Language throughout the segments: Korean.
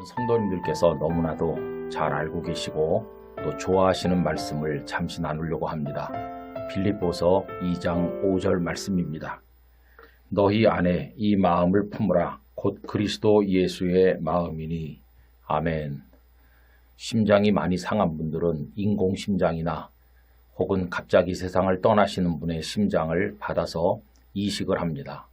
성도님들께서 너무나도 잘 알고 계시고 또 좋아하시는 말씀을 잠시 나누려고 합니다. 빌립보서 2장 5절 말씀입니다. 너희 안에 이 마음을 품으라. 곧 그리스도 예수의 마음이니. 아멘. 심장이 많이 상한 분들은 인공심장이나 혹은 갑자기 세상을 떠나시는 분의 심장을 받아서 이식을 합니다.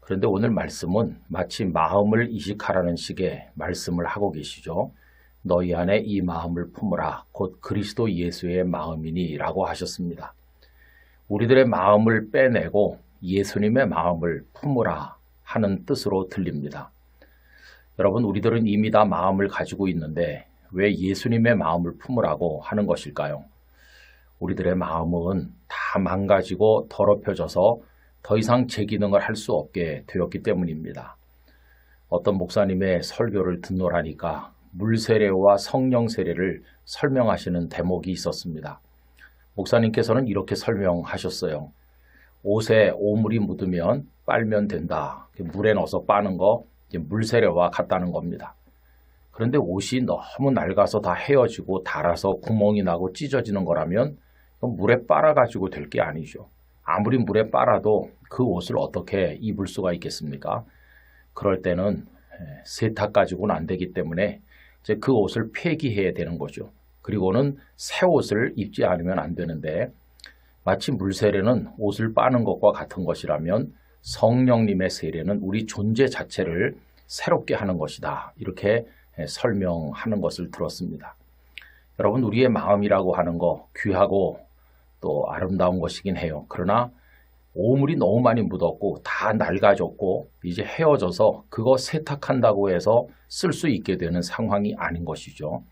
그런데 오늘 말씀은 마치 마음을 이식하라는 식의 말씀을 하고 계시죠. 너희 안에 이 마음을 품으라. 곧 그리스도 예수의 마음이니 라고 하셨습니다. 우리들의 마음을 빼내고 예수님의 마음을 품으라 하는 뜻으로 들립니다. 여러분, 우리들은 이미 다 마음을 가지고 있는데 왜 예수님의 마음을 품으라고 하는 것일까요? 우리들의 마음은 다 망가지고 더럽혀져서 더 이상 제 기능을 할 수 없게 되었기 때문입니다. 어떤 목사님의 설교를 듣노라니까 물세례와 성령 세례를 설명하시는 대목이 있었습니다. 목사님께서는 이렇게 설명하셨어요. 옷에 오물이 묻으면 빨면 된다. 물에 넣어서 빠는 거 물세례와 같다는 겁니다. 그런데 옷이 너무 낡아서 다 헤어지고 닳아서 구멍이 나고 찢어지는 거라면 물에 빨아가지고 될 게 아니죠. 아무리 물에 빨아도 그 옷을 어떻게 입을 수가 있겠습니까? 그럴 때는 세탁 가지고는 안 되기 때문에 이제 그 옷을 폐기해야 되는 거죠. 그리고는 새 옷을 입지 않으면 안 되는데 마치 물세례는 옷을 빠는 것과 같은 것이라면 성령님의 세례는 우리 존재 자체를 새롭게 하는 것이다. 이렇게 설명하는 것을 들었습니다. 여러분, 우리의 마음이라고 하는 거 귀하고 또 아름다운 것이긴 해요. 그러나 오물이 너무 많이 묻었고 다 낡아졌고 이제 헤어져서 그거 세탁한다고 해서 쓸 수 있게 되는 상황이 아닌 것이죠.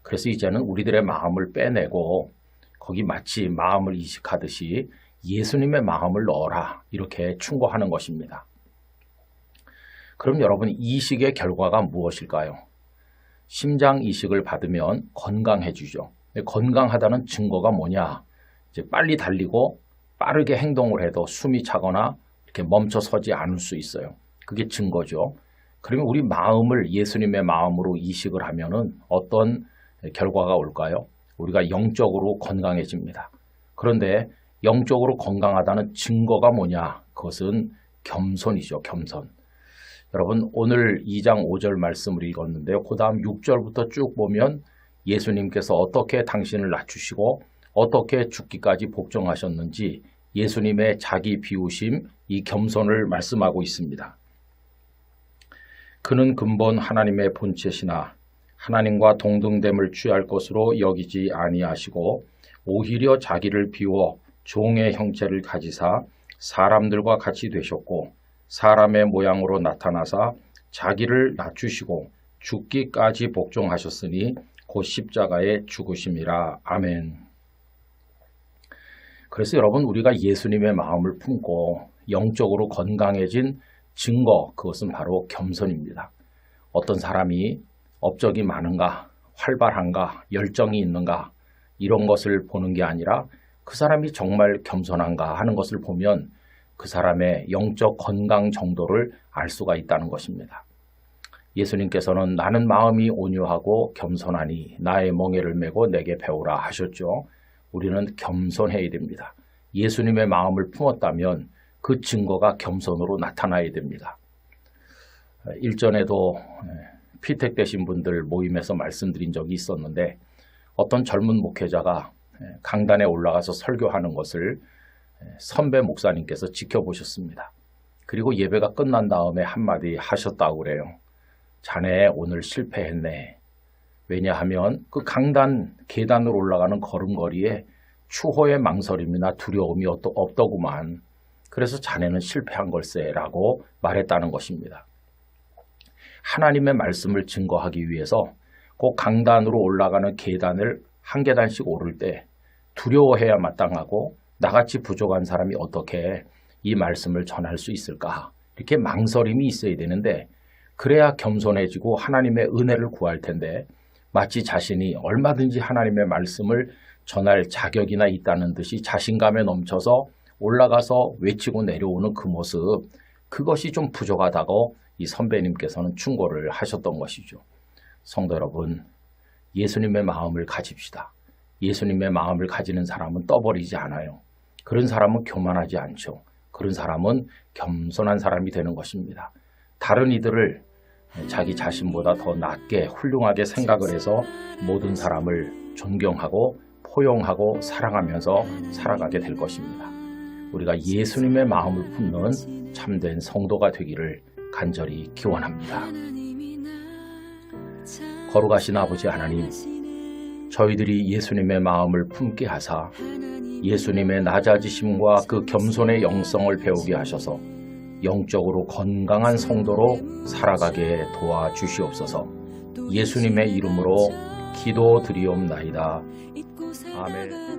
그래서 이제는 우리들의 마음을 빼내고 거기 마치 마음을 이식하듯이 예수님의 마음을 넣어라 이렇게 충고하는 것입니다. 그럼 여러분, 이식의 결과가 무엇일까요? 심장 이식을 받으면 건강해지죠. 건강하다는 증거가 뭐냐? 이제 빨리 달리고 빠르게 행동을 해도 숨이 차거나 이렇게 멈춰 서지 않을 수 있어요. 그게 증거죠. 그러면 우리 마음을 예수님의 마음으로 이식을 하면은 어떤 결과가 올까요? 우리가 영적으로 건강해집니다. 그런데 영적으로 건강하다는 증거가 뭐냐? 그것은 겸손이죠. 겸손. 여러분, 오늘 2장 5절 말씀을 읽었는데요. 그 다음 6절부터 쭉 보면 예수님께서 어떻게 당신을 낮추시고 어떻게 죽기까지 복종하셨는지 예수님의 자기 비우심, 이 겸손을 말씀하고 있습니다. 그는 근본 하나님의 본체시나 하나님과 동등됨을 취할 것으로 여기지 아니하시고 오히려 자기를 비워 종의 형체를 가지사 사람들과 같이 되셨고 사람의 모양으로 나타나사 자기를 낮추시고 죽기까지 복종하셨으니 곧 십자가의 죽으심이라. 아멘. 그래서 여러분, 우리가 예수님의 마음을 품고 영적으로 건강해진 증거, 그것은 바로 겸손입니다. 어떤 사람이 업적이 많은가, 활발한가, 열정이 있는가 이런 것을 보는 게 아니라 그 사람이 정말 겸손한가 하는 것을 보면 그 사람의 영적 건강 정도를 알 수가 있다는 것입니다. 예수님께서는 나는 마음이 온유하고 겸손하니 나의 멍에를 메고 내게 배우라 하셨죠. 우리는 겸손해야 됩니다. 예수님의 마음을 품었다면 그 증거가 겸손으로 나타나야 됩니다. 일전에도 피택되신 분들 모임에서 말씀드린 적이 있었는데 어떤 젊은 목회자가 강단에 올라가서 설교하는 것을 선배 목사님께서 지켜보셨습니다. 그리고 예배가 끝난 다음에 한마디 하셨다고 그래요. 자네 오늘 실패했네. 왜냐하면 그 강단 계단으로 올라가는 걸음걸이에 추호의 망설임이나 두려움이 없더구만. 그래서 자네는 실패한 걸세라고 말했다는 것입니다. 하나님의 말씀을 증거하기 위해서 그 강단으로 올라가는 계단을 한 계단씩 오를 때 두려워해야 마땅하고 나같이 부족한 사람이 어떻게 이 말씀을 전할 수 있을까? 이렇게 망설임이 있어야 되는데 그래야 겸손해지고 하나님의 은혜를 구할 텐데 마치 자신이 얼마든지 하나님의 말씀을 전할 자격이나 있다는 듯이 자신감에 넘쳐서 올라가서 외치고 내려오는 그 모습, 그것이 좀 부족하다고 이 선배님께서는 충고를 하셨던 것이죠. 성도 여러분, 예수님의 마음을 가집시다. 예수님의 마음을 가지는 사람은 떠버리지 않아요. 그런 사람은 교만하지 않죠. 그런 사람은 겸손한 사람이 되는 것입니다. 다른 이들을 자기 자신보다 더 낮게 훌륭하게 생각을 해서 모든 사람을 존경하고 포용하고 사랑하면서 살아가게 될 것입니다. 우리가 예수님의 마음을 품는 참된 성도가 되기를 간절히 기원합니다. 거룩하신 아버지 하나님, 저희들이 예수님의 마음을 품게 하사 예수님의 낮아지심과 그 겸손의 영성을 배우게 하셔서 영적으로 건강한 성도로 살아가게 도와주시옵소서. 예수님의 이름으로 기도드리옵나이다. 아멘.